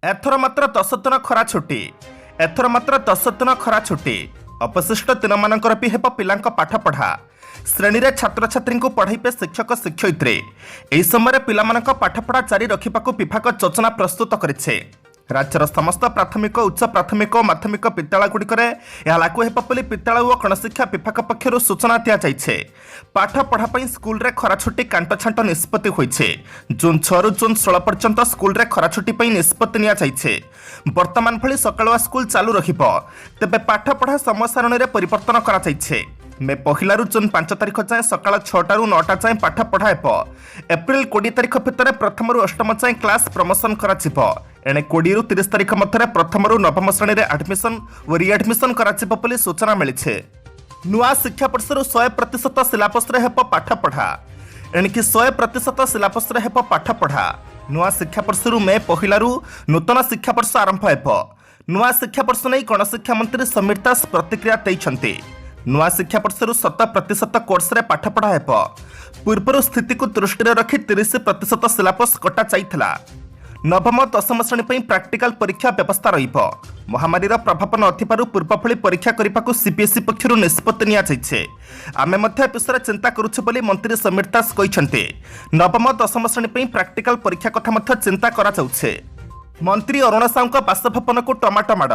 एथर मात्र 10 दिन खरा छुट्टी अपशिष्ट दिन मानकर भी हेब पिलांक पाठ पढ़ा श्रेणी रे छात्र छात्री को पढ़ाइबे शिक्षक शिक्षयित्री एही समय पिलामानक पाठपढ़ा जारी रखा विभाग योजना प्रस्तुत करिछे। राज्यर समस्त प्राथमिक उच्च प्राथमिक और माध्यमिक विद्यालय गुड़िक लागू हेब बोली विद्यालय और गणशिक्षा विभाग पक्षर सूचना दि जाइए। पाठ पढ़ाई स्कूल रे खरा छुट्टी कांट छांट निष्पत्ति होइछे। जून 6 रु जून 16 पर्यंत स्कूल रे खरा छुट्टी निष्पत्ति निया जाइछे। वर्तमान भली सकाळुआ स्कूल चालू रहिबो, तेबे पाठ पढ़ा समय सारणी रे परिवर्तन करा जाइछे। मे 1 रु जून 5 तारिख जाए सकाळ 6टा रु 9टा जाए पाठ पढ़ा हेबो। एप्रिल 20 तारिख भितर प्रथम रु अष्टम जाए क्लास प्रमोशन करा जिवो। एणे 20 रु 30 तारिख मध्य प्रथम रु नवम श्रेणी रे एडमिशन और रिएडमिशन करा जिवो बोली सूचना मिलिछे। नुआ शिक्षा वर्ष रु 100% सिलेबस रे हेबो पाठ पढ़ा। एणिकी 100% सिलेबस रे हेबो पाठ पढ़ा। नुआ शिक्षा वर्ष रु मे 1 रु नूतन शिक्षा वर्ष आरंभ हेबो। नुआ शिक्षा वर्ष नै गणशिक्षा मंत्री समीर दास प्रतिक्रिया दैछन्ति। नुआ शिक्षा वर्ष रु 100% कोर्स रे पाठ पढ़ा हेबो। पूर्व स्थिति को दृष्टि रखी 30% सिलेबस कटा जाइथिला। नवम दशम श्रेणी पर प्रैक्टिकल परीक्षा व्यवस्था रहिबो। महामारी प्रभाव नथिबारु पूर्व भली परीक्षा करने सीबीएसई पक्षरु निष्पत्ति निया जाइछे। आमे मध्य विषय चिंता करूछु बोली मंत्री समीर दास कहिसंते। नवम दशम श्रेणी पर प्रैक्टिकल परीक्षा कथा मध्य चिंता करा जाउछे। मंत्री अरुण साहू बासभवन को टमाटो माड़।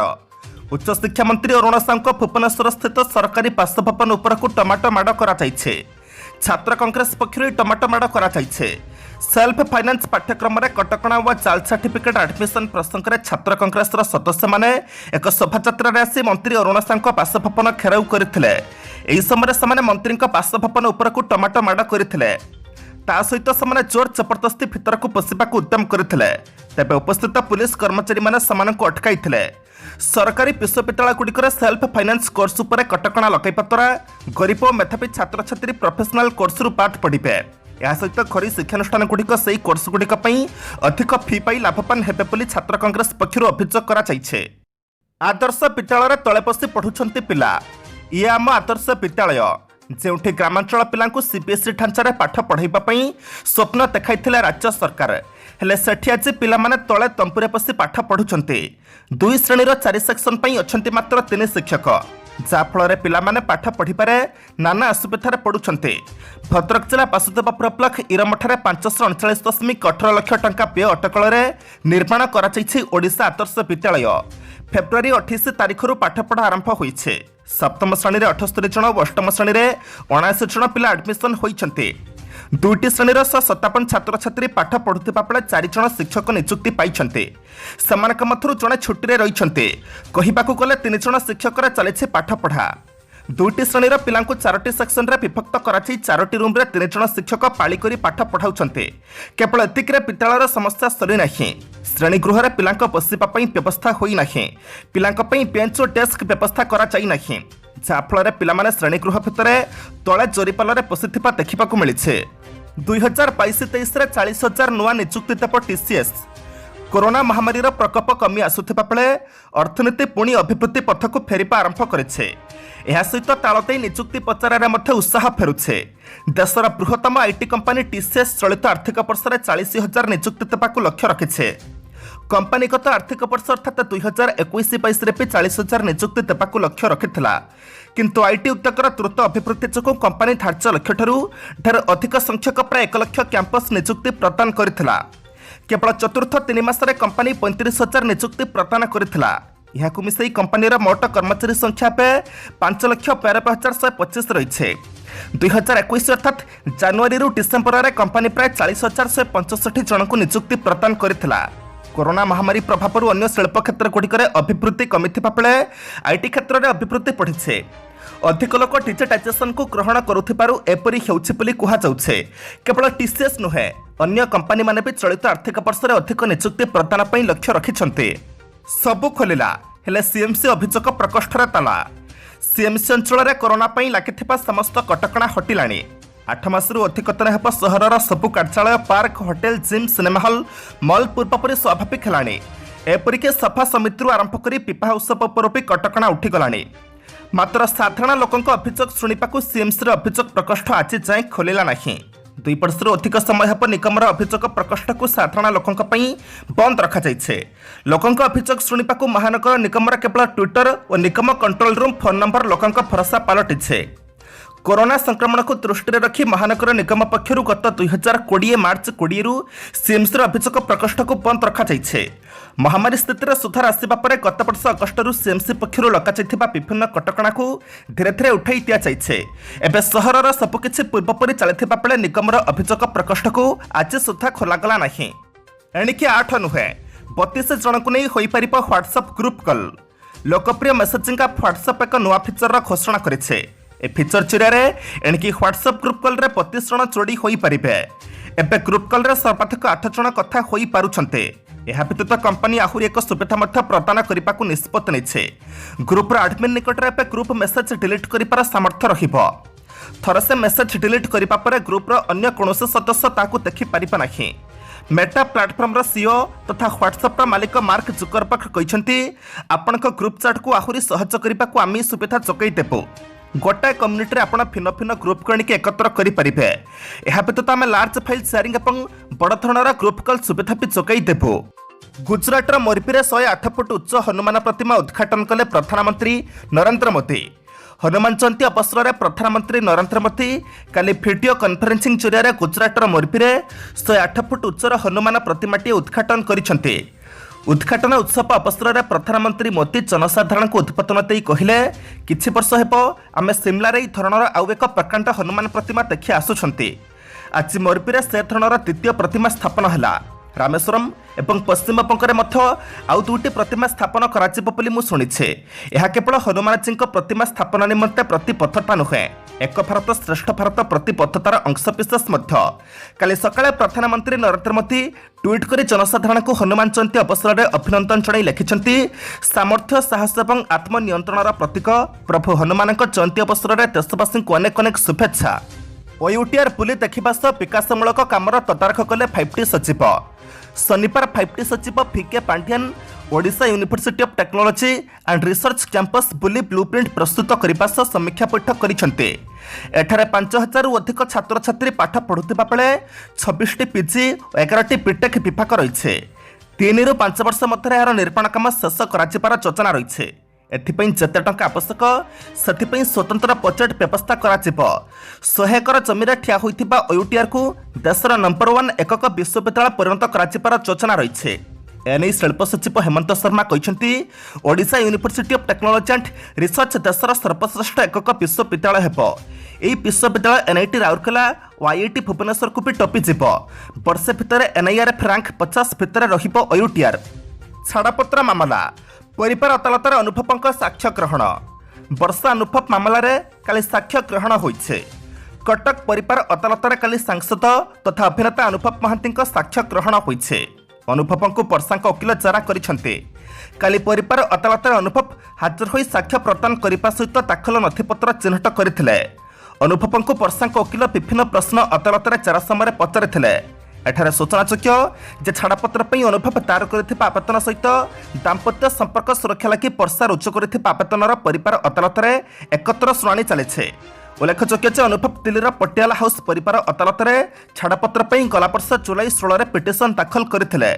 उच्च शिक्षा मंत्री अरुण साहू भुवनेश्वर स्थित सरकारी बासभवन उपर को टमाटो माड़ करा जाइछे। छात्र कांग्रेस पक्षरु टमाटो माड़ करा जाइछे। सेल्फ फाइनान्स पाठ्यक्रम में कटकणा व जाल सर्टिफिकेट एडमिशन प्रसंग में छात्र कांग्रेस सदस्य मैंने एक शोभायात्रा आसी मंत्री अरुण साहू बासभवन घेराव करते। यह समय से मंत्री बासभवन उपर को टमाटो माड़ करते। ता सहित से जोर जबरदस्ती भितर को पशिवाक उद्यम करते। तेबे उपस्थित पुलिस कर्मचारी मैंने अटकाई। सरकारी विश्वविद्यालय गुड़िक सेल्फ फाइनान्स कोर्स उपर कटकणा लगाइबा द्वारा गरीब और मेधावी छात्र छात्री प्रोफेशनल कोर्स रु पाठ पढ़िबे। या सहित घरी शिक्षानुष्ठान गुड़िक से कोर्स गुड़िक अधिक फी पाई लाभवान हेबे बोली छात्र कांग्रेस पक्षरु अभियोग करा जाइछे। आदर्श विद्यालय तले बसी पढ़ुछंती पिला। ये आम आदर्श विद्यालय जेउठी ग्रामांचल पिलांकु सीबीएसई ढांचारे पाठ पढ़ाइबा पई स्वप्न देखाइथिले राज्य सरकार। हेले सेठी आज पिला माने तले तंपुरे बसी पाठ पढ़ुछंती। 2 श्रेणीर 4 सेक्शन पई अछंती मात्र 3 शिक्षक, जाफल पिला माने पाठ पढ़िपारे नाना असुविधार पड़ुछंती। भद्रक जिला बासुदेवपुर ब्लॉक इरमठारे 539.18 लाख टंका व्यय अटकल निर्माण करा जाइछि ओडिशा आदर्श विद्यालय। फेब्रुआरी 28 तारिखर पाठपढ़ा आरंभ होइछे। सप्तम श्रेणी 78 जन और अष्टम श्रेणी 79 जन पिला एडमिशन होइछंती। 2टी श्रेणीर 157 छात्र छात्री पाठ पढ़ुथिबा बेले 4 जन शिक्षक नियुक्ति पाइछंती। सेमानक मथुरु जने छुट्टी रे रहिछंती। कहिबाकू गले 3 जन शिक्षक चलिछे पाठ पढ़ा। 2टी श्रेणीर पिलांकु 4टी सेक्शन रे विभक्त कराची 4टी रूम रे 3 जन शिक्षक पाली करी पाठ पढ़ाउछंती। केवल एतिकरे विद्यालयर समस्या सरी नाही। श्रेणी गृह रे पिलांक बसिबा पई व्यवस्था होई नाही। पिलांक पई बेंच और डेस्क व्यवस्था करा जाई नाही। जाफल पिलामाने श्रेणी गृह भितर तले जोरीपाल पशिथिबा देखिबाकू मिलिछे। 2022-23 रे 40,000 नुआ नियुक्ति देव टीसीएस। कोरोना महामारी प्रकोप कमी आसुथिबा बेले अर्थनीति पुणी अभिवृद्धि पथकू फेरिबा आरंभ करिछे। एहा सहित तालते नियुक्ति पचारे मध्य उत्साह फेरुछे। देशर बृहत्तम आईटी कंपनी टीसीएस चलित आर्थिक वर्ष में 40,000 नियुक्ति देवाक लक्ष्य रखिछे। कंपनी गत आर्थिक वर्ष अर्थात 2021-22 रे 40,000 नियुक्ति देवाक लक्ष्य रखिथिला। किंतु आईटी उद्योगर द्रुत अभिवृद्धि जो कंपनी धार्य लक्ष्य ढेर अधिक संख्यक प्राय 1 लाख कैंपस नियुक्ति प्रदान करथिला। केवल चतुर्थ 3 मासरे कंपनी 35,000 नियुक्ति प्रदान करथिला। यहाकु मिसई कंपनीर मोट कर्मचारी संख्या पे 5,92,125 रही। 2021 अर्थात जनवरी रु डिसेम्बर रे कंपनी प्राय 40,165 जन को नियुक्ति प्रदान करथिला। कोरोना महामारी प्रभाव अन्य शिल्प क्षेत्र गुड़िक अभिवृद्धि कमिथिबा बेले आईटी क्षेत्र में अभिवृद्धि बढ़िछे। अधिक लोक डिजिटाइजेशन को ग्रहण करुथिबारु एपरि हेउछि बोली कुहा जाउछे। केवल टीसीएस नुहे अन्य कंपनी माने भी चलित आर्थिक वर्ष में अधिक नियुक्ति प्रदान पई लक्ष्य रखिछन्ते। सबु खोलिला हेले सीएमसी अभियोग प्रकोष्ठर ताला। सीएमसी अंचल में कोरोना पई लागिथिबा समस्त कटकणा हटिलाणी। 8 मासरू अधिक दिन हेब सहरर सबु कार्यालय park hotel gym cinema hall मल पूर्वपरि स्वाभाविक हेलाणी। एपरिक सफा समिति आरंभ कर विवाह उत्सव पर भी कटकणा उठिगलाणी। मात्र साधारण लोकों अभियोग शुणा सीएमसी अभियोग प्रकोष्ठ आज जाए खोलिला नहीं। दुई वर्षରୁ ଅଧିକ ସମୟ ହେବ ନିଗମର ଅଭିଯୋଗ ପ୍ରକୋଷ୍ଠକୁ ସାଧାରଣ ଲୋକଙ୍କ ପାଇଁ ବନ୍ଦ ରଖାଯାଇଛି। ଲୋକଙ୍କ ଅଭିଯୋଗ ଶୁଣିବାକୁ ମହାନଗର ନିଗମର କେବଳ ଟ୍ୱିଟର ଓ ନିଗମ କଣ୍ଟ୍ରୋଲ ରୁମ୍ ଫୋନ୍ ନମ୍ବର ଲୋକଙ୍କ ଭରସା ପାଲଟିଛି। कोरोना संक्रमण को दृष्टि रखी महानगर निगम पक्षर गत 2020 मार्च 20 सीएमसी अभियोग प्रकोष्ठ को बंद रखा महामारी स्थित सुधार आसवा पर गत वर्ष अगस्ट सीएमसी पक्षर लगा विभिन्न कटकणा को धीरे धीरे उठाई दि जाए। एवं सहर सबकिछि पूर्वपरी चलता बेले निगमर अभियोग प्रकोष्ठ को आज सुधा खोलगला ना। एणिकी 8 नुहे 32 जन को नहीं हो पार व्हाट्सएप ग्रुप कॉल। लोकप्रिय मेसेजिंग आप व्हाट्सएप एक नुआ फीचर घोषणा करेছে। ए फीचर जरिए एणिकी व्हाट्सएप ग्रुप कॉल रे 32 जन जोड़ी हो पारे। एबे ग्रुप कॉल रे सर्वाधिक 8 जन कथा हो पारुछन्ते। यह व्यतीत कंपनी आहुरी एक सुविधा प्रदान करने को निष्पत्ति नेछे। ग्रुप एडमिन निकट में ग्रुप मेसेज डिलीट कर सामर्थ्य रहिबो। थर से मेसेज डिलीट करिबा परे ग्रुप अन्य कौनसी सदस्य ताकू देखि पारिबा नाही। मेटा प्लाटफर्म सीईओ तथा व्हाट्सएप मालिक मार्क जुकरबर्ग कहते आपणक ग्रुप चैट को आहुरी सहज करने को आम सुविधा जोगाई देबु। गोटाए कम्युनिटी आप भिन्न भिन्न ग्रुप को एकत्र करेंगे। यह व्यतीत आम लार्ज फाइल शेयरिंग और बड़ धरणर ग्रुप कॉल सुविधा भी जोगाई देबु। गुजरातर मोरबी में 108 फुट उच्च हनुमान प्रतिमा उद्घाटन कले प्रधानमंत्री नरेंद्र मोदी। हनुमान जयंती अवसर में प्रधानमंत्री नरेंद्र मोदी काली वीडियो कॉन्फ्रेंसिंग जरिए गुजरातर मोरबी में 108 फुट उच्चर हनुमान प्रतिमाटी उद्घाटन करिसेंते। उद्घाटन उत्सव अवसर में प्रधानमंत्री मोदी जनसाधारण को उद्बोधन देई कहिले किछि वर्ष हेबो आमे सिमला रे धरणर आउ एक प्रकांड हनुमान प्रतिमा देखि आसुछंती। आज मोरबी में से धरणर द्वितीय प्रतिमा स्थापन हला। रामेश्वरम एवं पश्चिम बंगरे मध्य आउ दुईटी प्रतिमा स्थापन कराजिबो बोली मु सुनिछे। यह केवल हनुमान जी प्रतिमा स्थापन निमंते प्रतिबद्धता नुहे, एक भारत श्रेष्ठ भारत प्रतिबद्धतार अंशविशेष मध्य। काली सकाळे प्रधानमंत्री नरेंद्र मोदी ट्वीट कर जनसाधारण को हनुमान जयंती अवसर में अभिनंदन जणाई लिखिछंती सामर्थ्य साहस और आत्मनियंत्रणर प्रतीक प्रभु हनुमान जयंती अवसर में देशवासी को अनेक अनेक शुभेच्छा। ओयूटीआर बुली देखा सह विकासमूलक कामर तदारख कले 5T सचिव। शनिवार 5T सचिव VK Pandian Odisha university of technology and research campus bully blueprint प्रस्तुत करने सह समीक्षा बैठक करिसेंते। एठारे 5000 रु अधिक छात्र छात्री पाठ पढ़ुथिबा बेले 26टी पीजी और 11टी बीटेक विभाग रही। 3 ରୁ 5 वर्ष मध्य यार निर्माण काम शेष कर योजना रही। एथिपाई जेते टंका आवश्यक सेथिपाई स्वतंत्र बजेट व्यवस्था कराजिब। 100 एकर जमीन ठिया होइथिबा ओयूटीआर को देशर नंबर 1 एकक विश्वविद्यालय परिणत कराजिबार योजना रही। एने शिल्प सचिव हेमंत शर्मा कहते Odisha university of technology and research देशर सर्वश्रेष्ठ एकक विश्वविद्यालय हेब। यह विश्वविद्यालय एनआईटी राउरकेला और आईआईटी भुवनेश्वर को भी टपी जीव। वर्षे भितर एनआईआरएफ रैंक 50 भितर रहिबो ओयूटीआर। छाड़पत्र मामला परिवार अदालत अनुभव साक्ष्य ग्रहण। वर्षा अनुभव मामला रे काली साक्ष्य ग्रहण होइछे। कटक परिवार अदालत काली सांसद तथा अभिनेता अनुभव महांती साक्ष्य ग्रहण होइछे। अनुभव को वर्षा वकिल जरा करिसेंते। काली परिवार अदालत अनुभव हाजर होई साक्ष्य प्रदान करने सहित दाखल नथिपत्र चिन्हट करथिले। अनुभव को वर्षा वकिल विभिन्न प्रश्न अदालत जरा समय पचारिथिले। एठारे सूचनायोग्य जे छाड़पत्र अनुभव दायर करथिबा आवेदन सहित दाम्पत्य संपर्क सुरक्षा लगी वर्षा रुजु करथिबा आवेदनर परिवार अदालत एकत्र शुणाणी चलिछे। उल्लेखयोग्य जे अनुभव दिल्लीर पटियाला हाउस परिवार अदालत छाड़पत्र गला वर्ष जुलाई 16 में पिटिशन दाखल करथिले।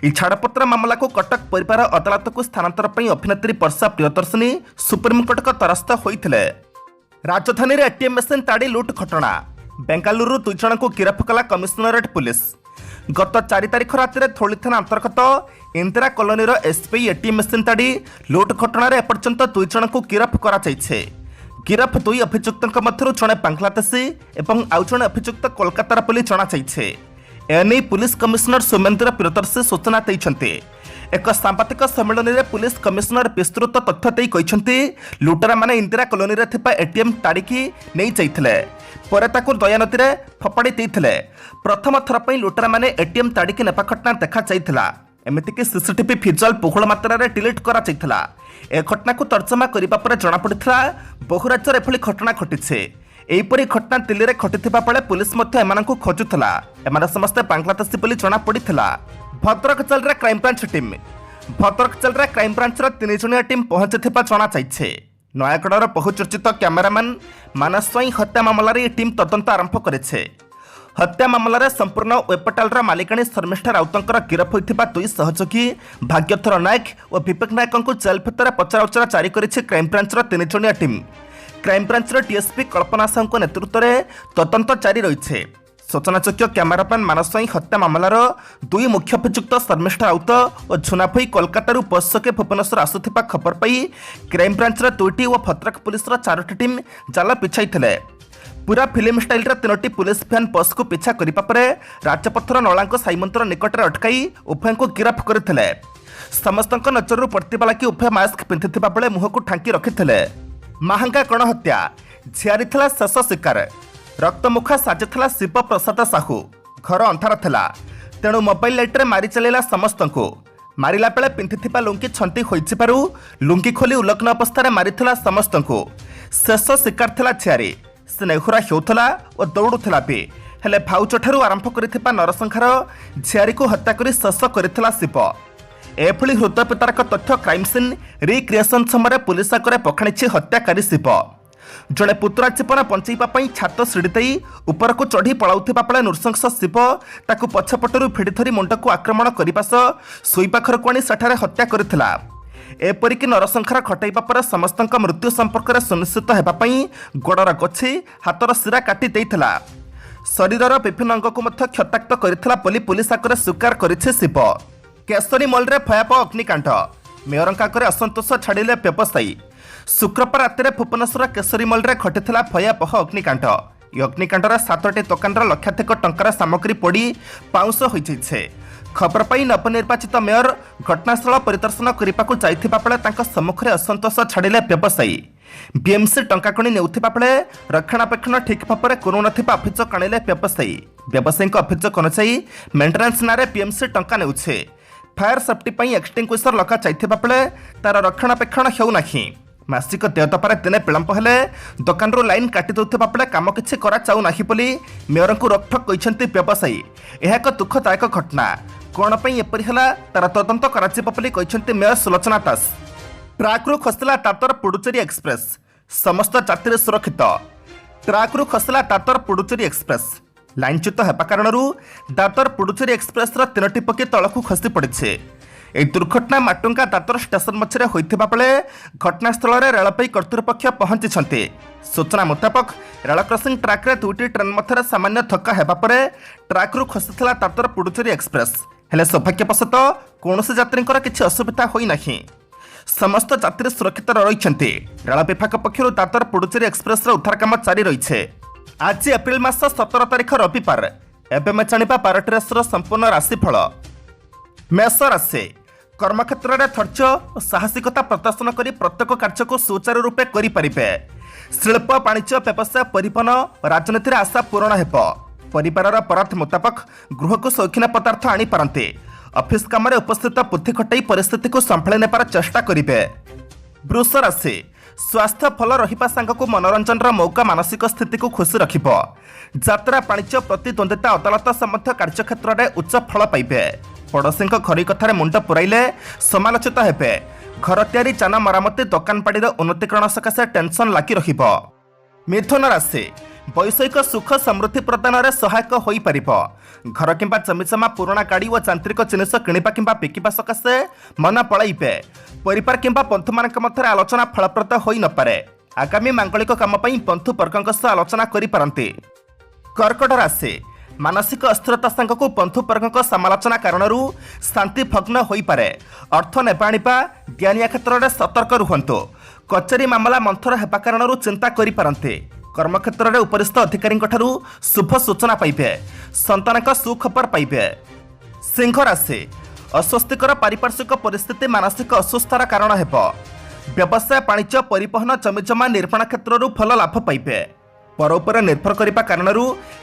ई छाड़पत्र मामला को कटक परिवार अदालत को स्थानांतर अभिनेत्री वर्षा प्रियदर्शिनी सुप्रीमकोर्ट का द्वारस्थ होइथिले। राजधानी रे एटीएम मेसिन ताड़ी लुट घटना। बेंगालुरु 2 जन को गिरफ्त कला कमिशनरेट पुलिस। गत 4 तारिख राति थोड़ी थाना अंतर्गत Indira colony SBI ATM machine ताड़ी लुट घटना एपर्यंत 2 जन को गिरफ्त कराଯାଇଛି। गिरफ 2 अभियुक्तों मध्य जड़े बांग्लादेशी और आउ जड़े अभियुक्त कोलकातार बोली जनाଯାଇଛି। एने पुलिस कमिशनर सोमेन्द्र प्रियदर्शी सूचना देइछन्ते। एक सांबादिक सम्मेलन में पुलिस कमिशनर विस्तृत तथ्य देई कहते लुटेरा माने इंदिरा कॉलोनी रे थिबा एटीएम ताड़िकी नहीं जाइथिले परे ताकु दया नदी रे फपाड़ी देइथिले। प्रथम थर पई लुटेरा माने एटीएम ताड़िकी नेपा घटना देखा जाइथिला। एमितिक सीसीटीवी विजुअल बहुल मात्रा रे डिलीट करा जाइथिला। ए घटना को तर्जमा करिबा परे जणा पड़िथिला बहु राज्य एभली घटना घटिछे। एहीपरि घटना दिल्ली रे घटिथिबा बेले पुलिस मध्य एमानंकु खोजुथिला। एमाने समस्त बांग्लादेशी बोली जणा पड़िथिला। भद्रक जेल रे crime branch team. Bhadrak jail रे क्राइम ब्रांच रो 3 जणिया टीम पहुंचथिबा जणा चाहिए। नयागढ़र बहुचर्चित कैमेरामैन मानस स्वाई हत्या मामला रे टीम तदंत आरंभ करेছে। हत्या मामलें संपूर्ण वेब पोर्टाल मालिकाणी शर्मिष्ठा राउतर गिरफ होता दुई सहयोगी भाग्यधर नायक और विवेक नायक को जेल भितर पचराउचरा जारी करिछि क्राइमब्रांचर 3 जणिया टीम। क्राइमब्रांचर टीएसपी कल्पना साहू नेतृत्व में तदंत जारी रही। सूचनायोग्य कैमरामैन मानस स्वाई हत्या मामलार दुई मुख्य अभियुक्त शर्मिष्ठा राउत और झुनाफई कोलकाता बस के भुवनेश्वर आसुथिबा खबर पाई क्राइमब्रांचर 2टी और भद्रक पुलिस 4टी टीम जाल पिछाई पूरा फिल्म स्टाइल 3टी पुलिस भ्यान बस को पिछा करने पर राजपथर नलांग साईमंतर निकट में अटकाई उभय को गिरफ्त करते समस्त नजर पड़ता कि उभय मास्क पिंधि बेले मुह को ढांकी रखिते। महांगा गणहत्या झियारी शेष शिकार रक्तमुखा साजिला शिव प्रसाद साहू घर अंधार थिला तेणु मोबाइल लाइट्रे मारी चलैला समस्त को मारिला बेले पिंधि लुंगी छंटी होइथिबारु लुंगी खोली उलग्न अवस्था मारिथिला समस्त को शेष शिकार थिला झियारी से नेहुरा हेउथला और दौड़ुथिला भी हेले भाउज ठारू आरंभ करिथिबा नरसंहार झियारी को हत्या करी शेष करिथिला शिव। एभली हृदय पितारक तथ्य क्राइम सीन रिक्रिएशन समय पुलिस आगे पखाणिछि हत्याकारी शिव। जड़े पुतुरा जीवन बंचाई छात सीढ़ी ऊपर को चढ़ी पलाउथिबा बेले नृशंस शिव ताकू पछपटरू भिड़ी धरी मुंड को आक्रमण करने सोई पाखर को आनी सेठारे हत्या करथिला। एपरिक नरसंहार घटाइबा पर समस्त मृत्यु संपर्क में सुनिश्चित होगापी गोड़र गछि हाथर शिरा काटी देइथिला। शरीरर विभिन्न अंग को मध्य क्षताक्त करथिला बोली पुलिस आगे स्वीकार करिछि शिव। केशरी मॉल रे भयावह अग्निकांड मेयर आगे असंतोष छाड़िले व्यवसायी। शुक्रवार राति भुवनेश्वर केशरी मॉल रे घटिथिला भयावह अग्निकांड। यह अग्निकांडर 7टी दुकान लक्षाधिक टंकार सामग्री पोड़ी पाउंस हो जाइछे। खबर पाई नवनिर्वाचित मेयर घटनास्थल परिदर्शन करने को जाइथिबा बेले तांका सम्मुख में असंतोष छाड़िले व्यवसायी। बीएमसी टंका कणी नेउथिबा बेले रक्षणाबेक्षण ठीक भाव में करुनथिबा अभियोग आनिले व्यवसायी। व्यवसायी अभियोग अनुसायी मेंटेनेंस नारे बीएमसी टंका नेउछे। फायर सेफ्टी पाई एक्सटिंग्विशर लगा जाइथिबा बेले तार रक्षणाबेक्षण हेउनाही। मासिक देय दफार दिने विलंब हेले दुकान लाइन काटी देउथिबा बेले काम किछि करा चाउ नाही बोली मेयर को रोकठोक कहिसेंती व्यवसायी। यह एक दुखदायक घटना कोण पई एपरि हला तार तदंत कराजिबा बोली कहिसेंती मेयर सुलोचना दास। ट्राकरू खसला तातर पुडुचेरी एक्सप्रेस समस्त यात्री सुरक्षित। ट्राकरू खसला तातर पुडुचेरी एक्सप्रेस लाइनच्युत हेबा कारणरू दातर पुडुचेरी एक्सप्रेस 3टी पकी तळकू खसी पड़े। यह दुर्घटना माटुंगा दातर स्टेशन मझे होइथिबा बेले घटनास्थल में रेलवे कर्तृपक्ष पहुंची। सूचना मुताबक रेल क्रॉसिंग ट्रैक रे 2टी ट्रेन मध्य सामान्य धक्का हेबा परे ट्रैकरू खसीथिला दातर पुडुचेरी एक्सप्रेस। हेले सौभाग्यवशतः कौनसी यात्रींकर किछि असुविधा होई नाही। समस्त यात्री सुरक्षित रहिछन्ति। रेल विभाग पक्षरु दातर पुडुचेरी एक्सप्रेस रे उद्धार काम जारी रहिछे। आज एप्रिल मास 17 तारिख रविवार। एबे मैं जानिबा 12टी राशिर संपूर्ण राशिफल। मेष राशि कर्मक्षेत्र में धैर्य और साहसिकता प्रदर्शन कर प्रत्येक कार्य को सुचारू रूपे करें। शिल्प वाणिज्य व्यवसाय परिवहन राजनीति आशा पूरण हो। परिवार परात मुताबक गृह को शौखीन पदार्थ आनीपारते। ऑफिस काम में उपस्थित बुद्धि खटाई परिस्थिति को संभाली नेबार चेष्टा करेंगे। वृष राशि स्वास्थ्य भल रहिबा सांगको मनोरंजन मौका मानसिक स्थिति को खुशी रखिबो। यात्रा वाणिज्य प्रतिद्वंदिता अदालत संबंध कार्यक्षेत्र में उच्च फल पाइबे। पड़ोशी घरी कथार मुंड पुराइले समालोचित हेबे। घर तैयारी जान मरामती दुकान बाड़ी उन्नतीकरण सकाशे टेंशन लगी रहिबो। मिथुन राशि वैषयिक सुख समृद्धि प्रदान में सहायक हो पारिबो। घर किंबा जमीजमा पुराणा गाड़ी और यांत्रिक जिनिस किणवा किंबा बिकिबा सकाशे मन पलाइबे। परिवार किंबा बंधु मान मध्य आलोचना फलप्रद हो न पारे। आगामी मांगलिक काम बंधु वर्गों सह आलोचना करिपारंती। कर्कट राशि मानसिक अस्थिरता सांगक बंधु वर्गों समालोचना कारण शांति भग्न हो पारे। अर्थ नेबाणीबा दियानिया क्षेत्र में सतर्क रुहंतु। कचेरी मामला मंथर हेबा कारण चिंता करिपारंती। कर्मक्षेत्र में उपरिस्थ अधिकारी शुभ सूचना पाइबे। संतान सुखबर पाइबे। सिंह राशि अस्वस्तिकर पारिपार्श्विक परिस्थिति मानसिक अस्वस्थतार कारण हेबो। व्यवसाय वाणिज्य परिवहन जमीजमा निर्माण क्षेत्र भल लाभ पाइबे। पर उपर निर्भर करने कारण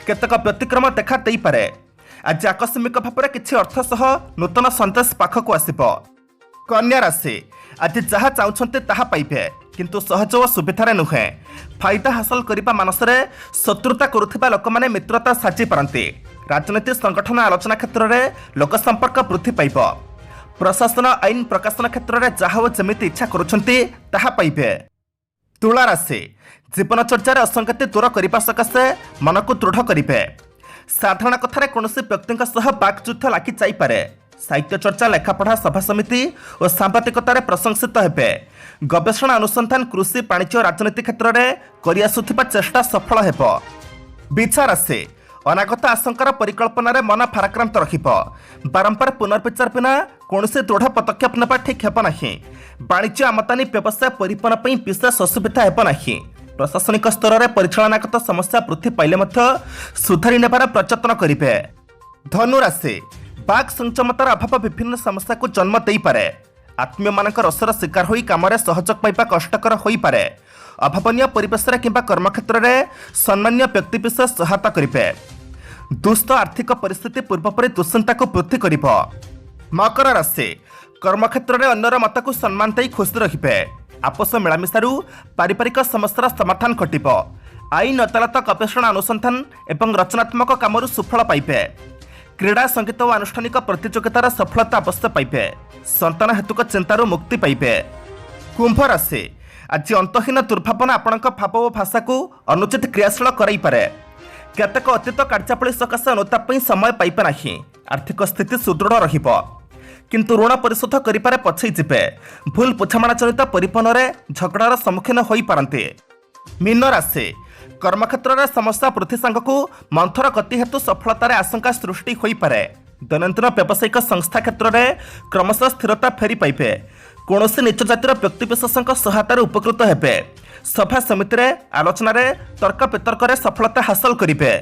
केतक व्यतिक्रम देखा दे पारे। आज आकस्मिक भाव में किसी अर्थ सह नूतन सन्देश पाखक आसिबो। कन्या राशि आज जहाँ चाहते ताहा पाइबे किंतु सहज और सुविधार नुहे। फायदा हासिल करने मानसरे शत्रुता करुथिबा लोक माने मित्रता साजी पारंती। राजनीति संगठन आलोचना क्षेत्र में लोक संपर्क वृद्धि पाइब। प्रशासन आईन प्रकाशन क्षेत्र में जहाँ जमिति इच्छा करुछंती ताहा पाइबे। तुला राशि जीवनचर्या असंगति दूर करने सकाशे मन को दृढ़ करेंगे। साधारण कथार कौन व्यक्ति बाक्युद्ध लागी जापे। साहित्य चर्चा, लेखापढ़ा, सभा समिति और सांबादिकतार प्रशंसित हेबे। गवेषणा, अनुसंधान, कृषि, वाणिज्य और राजनीति क्षेत्र में करिआसुथिबा चेष्टा सफल हेब। विचार आसे अनागत आशंकार परिकल्पना मन फाराक्रांत रखिब। बारंबार पुनर्विचार बिना कौन दृढ़ पदक्षेप नेबा ठीक हेब नाही। वाणिज्य, आमदानी, व्यवसाय परिपन पर विशेष असुविधा हेब नाही। प्रशासनिक स्तर में परिचालनागत समस्या वृद्धि पाइले सुधारी नेबार प्रयत्न करेंगे। धनुराशि बाघ संचमतार अभाव विभिन्न समस्या को जन्म दे पारे। आत्मीय मानक रसर शिकार होई काम सहयोग पाइबा कष्टकर होई पारे। अभावनीय परिवेश किंबा कर्मक्षेत्र में सम्मान्य व्यक्तिविशेष सहायता करेंगे। दुष्ट आर्थिक परिस्थिति पूर्वपरि दुश्चिंता को वृद्धि करिब। मकर राशि कर्मक्षेत्र में अन्यर मत को सम्मान दे खुशी रहिबे। आपस मिलामिशारू पारिवारिक समस्यार समाधान घटिब। आईन, अदालत, गवेषणा, अनुसंधान एवं रचनात्मक कामरू सुफल पाइबे। क्रीड़ा, संगीत और आनुष्ठानिक प्रतियोगितार सफलता अवश्य पाइबे। संतान हेतुक चिंतारू मुक्ति पाइबे। कुंभ राशि आज अंतहीन दुर्भावना आपणक भाव और भाषा को अनुचित क्रियाशील कराई पारे। केतेक अतीत कार्यावली सकाशे अनुताप समय पाइबे नाही। आर्थिक स्थिति सुदृढ़ रहिब, किंतु ऋण परिशोध करिपारे पछई जिबे। भूल बुझामणा जनित परिपन में झगड़ार सम्मुखीन होई पारंते। मीन राशि कर्मक्षेत्र में समस्या वृद्धि सांगक मंथर गति हेतु सफलतार आशंका सृष्टि होई पारे। दैनंदिन व्यावसायिक संस्था क्षेत्र में क्रमशः स्थिरता फेरी पाइबे। कौन नीच जातिर व्यक्तिविशेष सहायतार उपकृत हेबे। सभा समिति आलोचन तर्क वितर्क सफलता हासिल करेंगे।